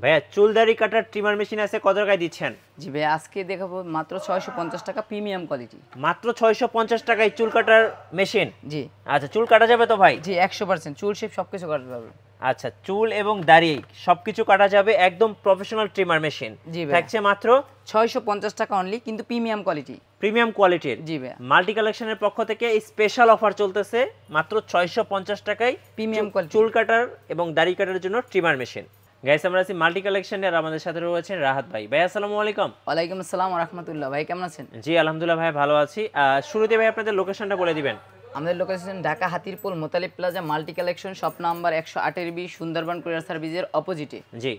ভাইয়া চুল দাড়ি কাটার ট্রিমার মেশিন আছে, কত টাকায় দিচ্ছেন? জি ভাই, আজকে দেখাবো মাত্র 650 টাকা, প্রিমিয়াম কোয়ালিটি। মাত্র 650 টাকায় চুল কাটার মেশিন। জি আচ্ছা, চুল কাটা যাবে তো ভাই? জি 100% চুল শেপ সবকিছু কাটতে পারবে। আচ্ছা, চুল এবং দাড়ি সবকিছু কাটা যাবে, একদম প্রফেশনাল ট্রিমার মেশিন। জি ভাই, থাকছে মাত্র 650 টাকা অনলি, কিন্তু প্রিমিয়াম কোয়ালিটি। প্রিমিয়াম কোয়ালিটির। জি ভাই, মাল্টি কালেকশনের পক্ষ থেকে স্পেশাল অফার চলতেছে, মাত্র 650 টাকায় প্রিমিয়াম কোয়ালিটি চুল কাটার এবং দাড়ি কাটার জন্য ট্রিমার মেশিন। গাইস, আমরা আছি মাল্টি কালেকশনে, আর আমাদের সাথে রয়েছেন রাহাত ভাই। ভাই আসসালামু আলাইকুম। ওয়ালাইকুম আসসালাম ওয়া রাহমাতুল্লাহ। ভাই কেমন আছেন? জি আলহামদুলিল্লাহ ভাই, ভালো আছি। শুরুতে ভাই আপনাদের লোকেশনটা বলে দিবেন। আমাদের location Dhaka Hatirpul Motalib plaza multi collection, shop number 108 Sundarban courier সার্ভিসের অপোজিটে, জি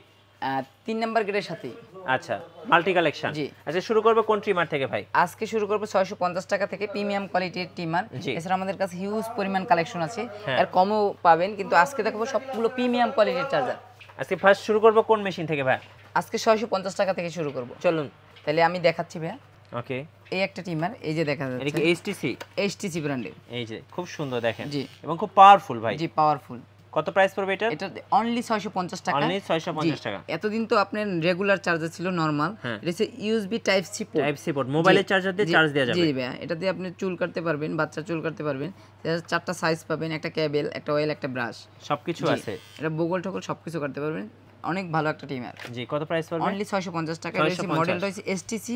3 নাম্বার গেটের সাথেই। আচ্ছা, মাল্টি কালেকশন। জি। আচ্ছা, শুরু করব কোন ট্রিমার থেকে ভাই? আজকে শুরু করবো 650 টাকা থেকে, প্রিমিয়াম কোয়ালিটির ট্রিমার। জি। এছাড়া আমাদের কাছে হিউজ পরিমাণ কালেকশন আছে, হ্যাঁ। এর কমও পাবেন, কিন্তু আজকে দেখাবো সবগুলো প্রিমিয়াম কোয়ালিটির চার্জার। আজকে ফার্স্ট শুরু করব কোন মেশিন থেকে ভাই? আজকে 650 টাকা থেকে শুরু করব। চলুন। তাহলে আমি দেখাচ্ছি ভাইয়া। ওকে। এই একটা ট্রিমার, এই যে দেখা এটা যাচ্ছে কি এইচটিসি? HTC ব্র্যান্ডের। এই যে খুব সুন্দর দেখেন। জি। এবং খুব পাওয়ারফুল ভাই। জি, পাওয়ারফুল। কত প্রাইস পড়বে এটা? এটা অনলি 650 টাকা। অনলি 650 জি। টাকা। এতদিন তো আপনার রেগুলার চার্জার ছিল, নরমাল। হ্যাঁ। এটা হচ্ছে USB type C port. Type C port, মোবাইলের চার্জার দিয়ে চার্জ দেওয়া যাবে। জি ভাইয়া, এটা দিয়ে আপনি চুল কাটতে পারবেন, বাচ্চা চুল কাটতে পারবেন। এটা 4টা সাইজ পাবেন, একটা কেবল, একটা অয়েল, একটা ব্রাশ, সবকিছু আছে। এটা বগল ঠগল সবকিছু কাটতে পারবেন। অনেক ভালো একটা ট্রিমার। জি, কত প্রাইস পড়বে? অনলি 650 টাকা। রয়েছে 650 মডেলটা হচ্ছে HTC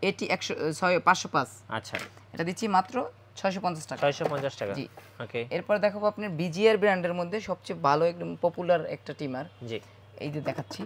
AT 505। আচ্ছা, এটা দিচ্ছি মাত্র 650 টাকা। 650 টাকা। জি। ওকে। এরপর দেখাবো আপনার BGR ব্র্যান্ডের মধ্যে সবচেয়ে ভালো, একদম পপুলার একটা ট্রিমার। জি। এই যে দেখাচ্ছি,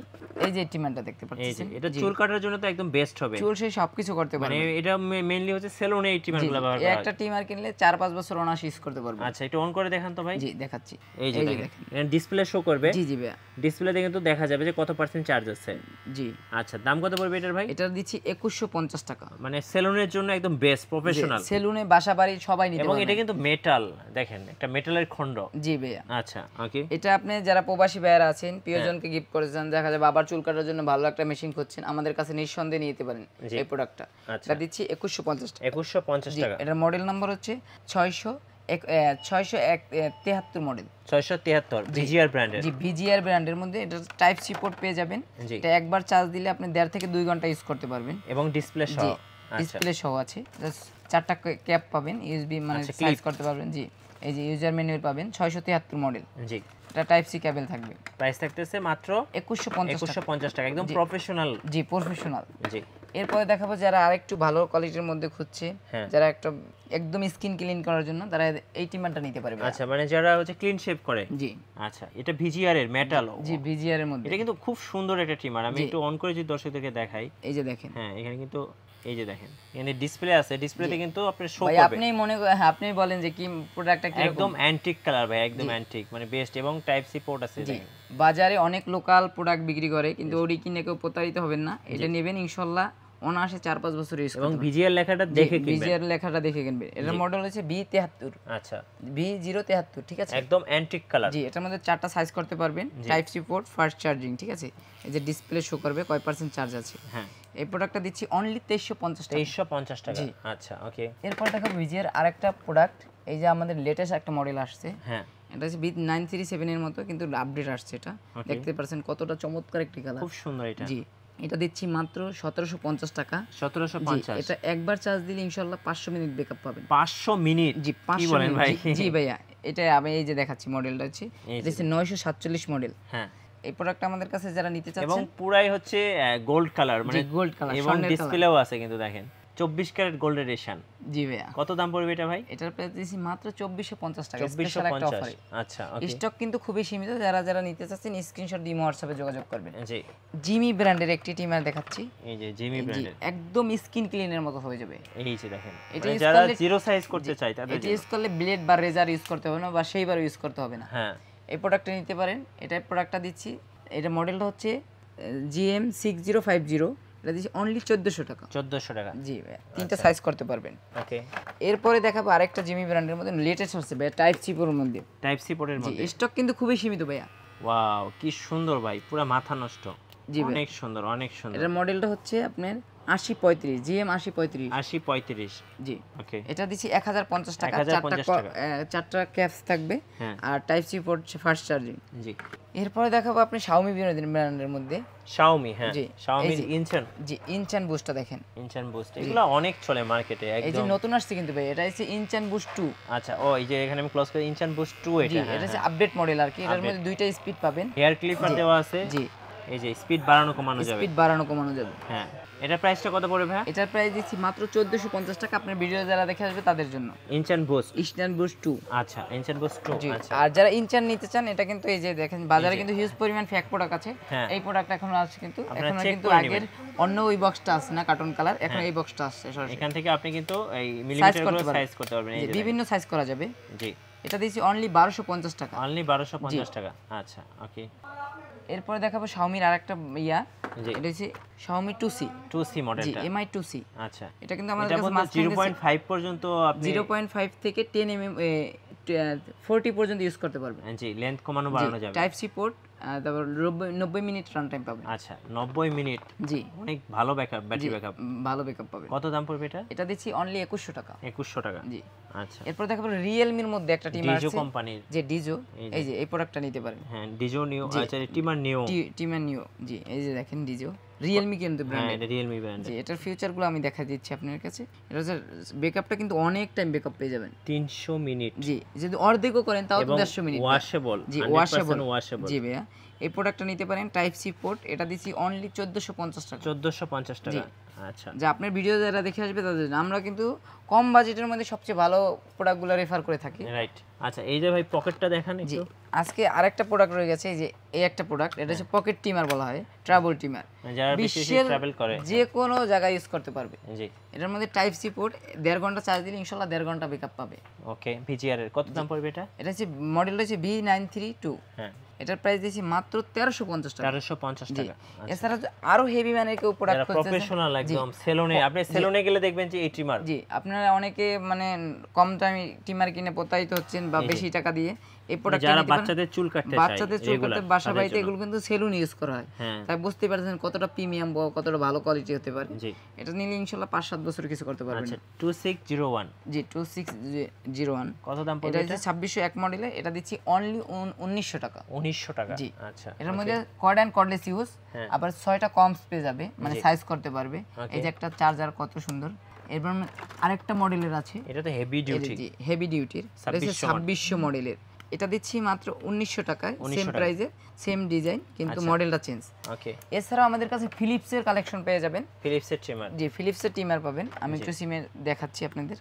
এই যে ট্রিমারটা দেখতে এই যে পাচ্ছেন, এটা চুল কাটার জন্য তো একদম বেস্ট হবে। চুল সে সবকিছু করতে মানে পারবে। এটা মেইনলি হচ্ছে সেলুনে এই ট্রিমারগুলো ব্যবহার এই করা একটা হয়। ট্রিমার কিনলে 4-5 বছর অনায়াসে ইউজ করতে পারবে। আচ্ছা, একটু অন করে দেখান তো ভাই। জি দেখাচ্ছি। এই যে এই যে দেখেন, দেখেন। এটা ডিসপ্লে শো করবে। জি জি ভাইয়া। ডিসপ্লেতে কিন্তু দেখা যাবে যে কত পার্সেন্ট চার্জ আছে। জি। আচ্ছা, দাম কত পড়বে এটার ভাই? এটা দিচ্ছি 2150 টাকা। মানে সেলুনের জন্য একদম বেস্ট, প্রফেশনাল। সেলুনে, বাসা বাড়ি সবাই নিতে এবং পারবে। এটা কিন্তু মেটাল, দেখেন একটা মেটালের খন্ড। জি ভাইয়া। আচ্ছা, ওকে। এটা আপনি যারা প্রবাসী ভাইয়ারা আছেন, প্রিয়জনকে গিফট করেছেন, দেখা যায় বাবার চুল কাটার জন্য ভালো একটা মেশিন খুঁজছেন, আমাদের কাছে নিঃসন্দেহে নিতে পারেন এই প্রোডাক্টটা। আচ্ছা। এটা দিচ্ছি 2150 টাকা। 2150 জি, টাকা। এটার মডেল নাম্বার হচ্ছে 673 মডেল। 673 বিজিআর ব্র্যান্ডের। জি, BGR ব্র্যান্ডের মধ্যে এটা টাইপ সি পোর্ট পেয়ে যাবেন। জি। এটা একবার চার্জ দিলে আপনি 1.5 থেকে 2 ঘন্টা ইউজ করতে পারবেন। এবং ডিসপ্লে সহ। জি, আচ্ছা, ডিসপ্লে সহ আছে। জাস্ট 4টা ক্যাপ পাবেন, ইউএসবি মানে আচ্ছা, সাইজ clip। করতে পারবেন। জি, এই যে ইউজার ম্যানুয়াল পাবেন, 673 মডেল। জি। এটা টাইপ সি কেবল থাকবে। প্রাইস থাকতেছে মাত্র 2150 টাকা। 2150 টাকা, একদম প্রফেশনাল। জি, প্রফেশনাল। জি। এরপরে দেখাবো যারা আরেকটু ভালো কোয়ালিটির মধ্যে খুঁজছে, হ্যাঁ। যারা একটা একদম স্কিন ক্লিন করার জন্য, তারা এই টিমারটা নিতে পারবে। আচ্ছা, মানে যারা হচ্ছে ক্লিন শেভ করে। জি আচ্ছা, এটা ভিজিআর এর মেটাল। জি, BGR এর মধ্যে। এটা কিন্তু খুব সুন্দর একটা ট্রিমার। আমি জি। একটু অন করে যদি দর্শকদেরকে দেখাই। এই যে দেখেন হ্যাঁ, এখানে কিন্তু এই যে দেখেন, এখানে ডিসপ্লে আছে, ডিসপ্লেতে কিন্তু আপনার শো ভাই, করবে। আপনিই আপনি বলেন যে কি প্রোডাক্টটা কি একদম অ্যান্টিক কালার ভাই, একদম অ্যান্টিক, মানে বেস্ট। এবং টাইপ সি পোর্ট আছে। জি। দেখেন। বাজারে অনেক লোকাল প্রোডাক্ট বিক্রি করে, কিন্তু ওরি কিনে কেউ প্রতারিত হবেন না। এটা নেবেন ইনশাআল্লাহ অনায়াসে 4-5 বছর ইউজ এবং করতে ভিজিআর লেখাটা দেখে কিনবেন। BGR লেখাটা দেখে কিনবেন। এটার মডেল হচ্ছে B73। আচ্ছা, B073, ঠিক আছে। একদম অ্যান্টিক কালার। জি, এটার মধ্যে 4টা সাইজ করতে পারবেন, type C port, fast charging, ঠিক আছে। এই যে ডিসপ্লে শো করবে কয় পার্সেন্ট চার্জ আছে। হ্যাঁ, এই প্রোডাক্টটা দিচ্ছি অনলি 2350 টাকা। 2350 টাকা। আচ্ছা, ওকে। এরপর দেখাবো BGR আরেকটা প্রোডাক্ট, এই যে আমাদের লেটেস্ট একটা মডেল আসছে। হ্যাঁ, এটা হচ্ছে B937 এর মতো, কিন্তু আপডেট আসছে। এটা দেখতে পাচ্ছেন কতটা চমৎকার একটি কালার। খুব সুন্দর এটা। জি, এটা দিচ্ছি মাত্র 1750 টাকা। 1750। এটা একবার চার্জ দিলে ইনশাআল্লাহ 500 মিনিট ব্যাকআপ পাবেন। 500 মিনিট? জি, কি 500 বলেন ভাই? মিনিট। জি ভাইয়া, এটা আমি এই যে দেখাচ্ছি মডেলটা হচ্ছে, এটা হচ্ছে 947 মডেল। হ্যাঁ, এই প্রোডাক্টটা আমাদের কাছে যারা নিতে এবং চাচ্ছেন, পুরাই হচ্ছে গোল্ড কালার, মানে গোল্ড কালার, এবং স্বর্ণের কালার। ডিসপ্লেও আছে কিন্তু দেখেন 24 ক্যারেট গোল্ড এডিশন। জি ভাইয়া। কত দাম পড়বে এটা ভাই? এটার প্রাইস দিয়েছি মাত্র 2450 টাকা, স্পেশাল একটা 2450। অফারে। আচ্ছা, ওকে। স্টক কিন্তু খুবই সীমিত, যারা যারা নিতে চাচ্ছেন স্ক্রিনশট দিয়ে হোয়াটসঅ্যাপে যোগাযোগ করবেন। জি। জিমি ব্র্যান্ডের একটি টিমার দেখাচ্ছি। এই যে জিমি জি, ব্র্যান্ডের। একদম স্কিন ক্লিনের মতো হয়ে যাবে। এই যে দেখেন, এটা মানে use যারা করলে- জিরো সাইজ করতে চায় তাদের এটা জন্য। ইউজ করলে ব্লেড বা রেজার ইউজ করতে হবে না, বা সেইবার ইউজ করতে হবে না। হ্যাঁ, এই প্রোডাক্টটা নিতে পারেন। এটা প্রোডাক্টটা দিচ্ছি, এটা মডেলটা হচ্ছে GM6050। এটা দিচ্ছি অনলি 1400 টাকা। 1400 টাকা। জি ভাইয়া, 3টা সাইজ করতে পারবেন। ওকে। এরপরে দেখাবো আরেকটা জিমি ব্র্যান্ডের মধ্যে লেটেস্ট হচ্ছে ভাইয়া, টাইপ সি পোর্টের মধ্যে। টাইপ সি পোর্টের জি, মধ্যে। স্টক কিন্তু খুবই সীমিত ভাইয়া। ওয়াও, কি সুন্দর ভাই, পুরো মাথা নষ্ট। জি ভাই, অনেক সুন্দর, অনেক সুন্দর। এটার মডেলটা হচ্ছে আপনার 8035 জিএম 8035 8035 জি ওকে এটা দিচ্ছি 1050 টাকা 1050 টাকা। চারটা ক্যাপস থাকবে হ্যাঁ। আর type C port fast charging. জি এরপরে দেখাবো আপনি Xiaomi বিনোদন ব্র্যান্ডের মধ্যে Xiaomi হ্যাঁ জি, Xiaomi এই যে। ইনচান জি ইনচান বুস্টটা দেখেন, বুস্ট এগুলো অনেক চলে মার্কেটে এই যে একদম। নতুন আসছে কিন্তু ভাই, এটা হচ্ছে ইনচান বুস্ট 2। আচ্ছা ও এই যে এখানে আমি ক্লোজ করে ইনচান বুস্ট 2 জি এটা এটা হচ্ছে আপডেট মডেল আর কি, এটার Update। মধ্যে দুইটা স্পিড পাবেন। হেয়ার ক্লিপার দেওয়া আছে জি এই যে স্পিড বাড়ানো কমানো যাবে। স্পিড বাড়ানো কমানো যাবে। হ্যাঁ এটা প্রাইসটা কত পড়বে ভাই? এটার প্রাইস দিচ্ছি মাত্র 1450 টাকা, আপনার ভিডিও যারা দেখে আসবে তাদের জন্য। ইনচান বুস্ট ইনচান বুস্ট 2 আচ্ছা ইনচান বুস্ট 2 জি। আচ্ছা আর যারা ইনচান নিতে চান এটা কিন্তু এই যে দেখেন বাজারে কিন্তু হিউজ পরিমাণ ফেক প্রোডাক্ট আছে, হ্যাঁ। এই প্রোডাক্ট এখন আছে কিন্তু আপনারা এখন check কিন্তু করে আগের অন্য ওই বক্সটা আছে না কার্টুন কালার, এখন এই বক্সটা আসছে সরাসরি। এখান থেকে আপনি কিন্তু এই মিলিমিটার গুলো করতে পারবেন। সাইজ করতে পারবেন এই জি, যে বিভিন্ন সাইজ করা যাবে। জি এটা দিচ্ছি অনলি 1250 টাকা। অনলি 1250 টাকা আচ্ছা ওকে। এরপরে দেখাবো Xiaomi-র আরেকটা ইয়া, জি এটা হচ্ছে Xiaomi 2C 2C জি মডেলটা MI 2C। আচ্ছা এটা কিন্তু আমাদের এটা কাছে বলতে মাঝখানে 0.5 পর্যন্ত আপনি 0.5 থেকে 10 mm 40 পর্যন্ত ইউজ করতে পারবেন। জি লেন্থ কমানো বাড়ানো যাবে। টাইপ সি পোর্ট, তারপর 90 মিনিট রান টাইম পাবেন। আচ্ছা 90 মিনিট জি অনেক ভালো ব্যাকআপ ব্যাটারি ব্যাকআপ। ভালো ব্যাকআপ পাবেন। কত দাম পড়বে এটা? এটা দিচ্ছি অনলি 2100 টাকা। 2100 টাকা জি আচ্ছা। এরপর দেখাবো রিয়েলমির মধ্যে একটা টিমার ডিজো আছে কোম্পানির যে ডিজো, এই যে। এই যে এই প্রোডাক্টটা নিতে পারেন। হ্যাঁ ডিজো নিও আচ্ছা টিমার নিও টিমার নিও জি এই যে দেখেন ডিজো রিয়েলমি কিন্তু হ্যাঁ ব্র্যান্ড। এটা রিয়েলমি ব্র্যান্ড। জি এটার ফিউচারগুলো আমি দেখা দিচ্ছি আপনার কাছে। এটা হচ্ছে ব্যাকআপটা কিন্তু অনেক টাইম ব্যাকআপ পেয়ে যাবেন। 300 মিনিট জি যদি অর্ধেকও করেন তাও তো এবং 150 মিনিট। ওয়াশেবল জি 100% ওয়াশেবল জি ভাইয়া এই প্রোডাক্টটা নিতে পারেন টাইপ সি পোর্ট, এটা দিচ্ছি অনলি 1450 টাকা। 1450 টাকা আচ্ছা। যে আপনার ভিডিও যারা দেখে আসবে তাদের জন্য। আমরা কিন্তু কম বাজেটের মধ্যে সবচেয়ে ভালো প্রোডাক্টগুলো রেফার করে থাকি। রাইট আচ্ছা এই যে ভাই পকেটটা দেখান জি একটু। আজকে আরেকটা প্রোডাক্ট রয়ে গেছে, এই যে এই একটা প্রোডাক্ট, এটা হচ্ছে পকেট টিমার বলা হয়, ট্রাভেল টিমার। যারা বেশি বিশ্বের ট্রাভেল করে যে কোনো জায়গায় ইউজ করতে পারবে। জি এটার মধ্যে টাইপ সি পোর্ট, 1.5 ঘন্টা চার্জ দিলে ইনশাআল্লাহ 1.5 ঘন্টা ব্যাকআপ পাবে। ওকে ভিজিআর এর কত দাম পড়বে এটা? এটা হচ্ছে মডেলটা হচ্ছে V932, হ্যাঁ এটার প্রাইস দিয়েছি মাত্র 1350 টাকা। 1350 টাকা এছাড়া আরো হেভি মানের কেউ প্রোডাক্ট যারা করছে প্রফেশনাল একদম সেলুনে আপনি সেলুনে গেলে দেখবেন যে এই ট্রিমার। জি আপনারা অনেকে মানে কম দামি টিমার কিনে প্রতারিত হচ্ছেন বা বেশি টাকা দিয়ে এই প্রোডাক্ট যারা বাচ্চাদের চুল কাটতে চায় বাচ্চাদের চুল কাটতে বাসা বাড়িতে এগুলো কিন্তু সেলুন ইউজ করা হয়, হ্যাঁ তাই বুঝতে পারছেন কতটা প্রিমিয়াম বা কতটা ভালো কোয়ালিটি হতে পারে। জি এটা নিলে ইনশাআল্লাহ 5-7 বছর কিছু করতে পারবেন। আচ্ছা 2601 জি 2601 কত দাম এটা পড়বে হচ্ছে 2601 মডেলে, এটা দিচ্ছি অনলি 1900 টাকা। 1900 টাকা জি। আচ্ছা এটার মধ্যে কর্ড অ্যান্ড কর্ডলেস ইউজ, হ্যাঁ। আবার 6টা কমস পেয়ে যাবে, মানে সাইজ করতে পারবে। Okay. এই যে একটা চার্জার কত সুন্দর। এরপর আরেকটা মডেলের আছে, এটা তো হেভি ডিউটি জি হেভি ডিউটির, 2600 মডেলের। এটা দিচ্ছি মাত্র 1900 টাকায়, সেম প্রাইসে সেম ডিজাইন কিন্তু মডেলটা চেঞ্জ। ওকে এছাড়াও আমাদের কাছে ফিলিপসের কালেকশন পেয়ে যাবেন। ফিলিপসের ট্রিমার জি ফিলিপসের টিমার পাবেন, আমি একটু সিমে দেখাচ্ছি আপনাদের।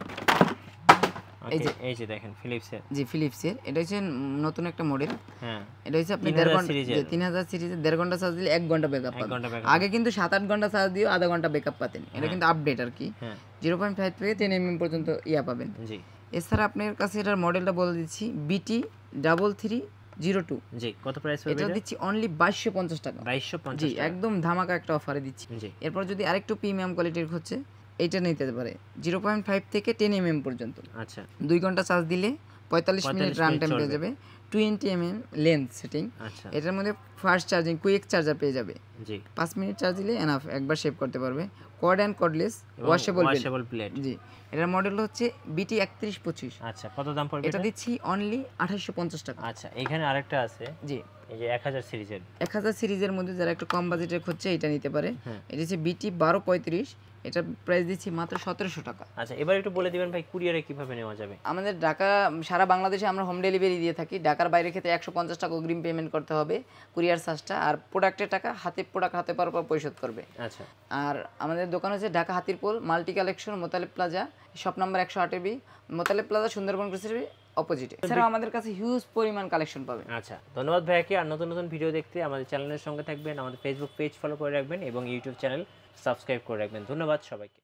এই যে দেখেন ফিলিপসের জি ফিলিপসের এটা হচ্ছে নতুন একটা মডেল। হ্যাঁ এটা হচ্ছে আপনি 3000 1.5 ঘন্টা সিরিজের। 3000 সিরিজে 1.5 ঘন্টা চার্জ দিলে 1 ঘন্টা ব্যাকআপ 1 পাবেন। ঘন্টা ব্যাকআপ আগে কিন্তু 7-8 ঘন্টা চার্জ দিয়েও আধা ঘন্টা ব্যাকআপ পাতেন, এটা কিন্তু আপডেট আর কি। হ্যাঁ 0.5 থেকে 10 mm পর্যন্ত ইয়া পাবেন। জি এছাড়া আপনার কাছে এটার মডেলটা বলে দিচ্ছি BT3302, জি কত প্রাইস পড়বে এটা এটা? দিচ্ছি অনলি 2250 টাকা। 2250 জি টাকা একদম ধামাকা একটা অফারে দিচ্ছি। জি এরপর যদি আরেকটু প্রিমিয়াম কোয়ালিটির হচ্ছে এইটা নিতে পারে, 0.5 থেকে 10 mm পর্যন্ত, আচ্ছা 2 ঘন্টা চার্জ দিলে 45 মিনিট রান টাইম পেয়ে যাবে, 20 mm লেন্থ সেটিং। আচ্ছা এটার মধ্যে ফাস্ট চার্জিং কুইক চার্জার পেয়ে যাবে, জি 5 মিনিট চার্জ দিলে এনাফ, একবার সেভ করতে পারবে। Cord and cordless washable plate. জি এটার মডেল হচ্ছে BT3125, আচ্ছা কত দাম পড়বে এটা এটা? দিচ্ছি অনলি 2850 টাকা। আচ্ছা এখানে আরেকটা আছে জি এই যে 1000 সিরিজের 1000 সিরিজের মধ্যে যারা একটু কম বাজেটের খুঁজছে এটা নিতে পারে। হ্যাঁ। এটা হচ্ছে BT1235, এটা প্রাইস দিচ্ছি মাত্র 1700 টাকা। আচ্ছা এবার একটু বলে দিবেন ভাই কুরিয়ারে কিভাবে নেওয়া যাবে? আমাদের ঢাকা সারা বাংলাদেশে আমরা হোম ডেলিভারি দিয়ে থাকি। ঢাকার বাইরে ক্ষেত্রে 150 টাকা অগ্রিম পেমেন্ট করতে হবে কুরিয়ার চার্জটা, আর প্রোডাক্টের টাকা প্রোডাক্ট হাতে পাওয়ার পর পরিশোধ করবে। আচ্ছা আর আমাদের দোকান হচ্ছে Dhaka Hatirpul multi collection Motaleb plaza, shop number 108B, Motaleb plaza Sundarban grocery অপোজিটে। এছাড়াও আমাদের কাছে হিউজ পরিমাণ কালেকশন পাবে। আচ্ছা ধন্যবাদ ভাইয়াকে। আর নতুন নতুন ভিডিও দেখতে আমাদের চ্যানেলের সঙ্গে থাকবেন, আমাদের ফেসবুক পেজ ফলো করে রাখবেন এবং ইউটিউব চ্যানেল সাবস্ক্রাইব করে রাখবেন। ধন্যবাদ সবাইকে।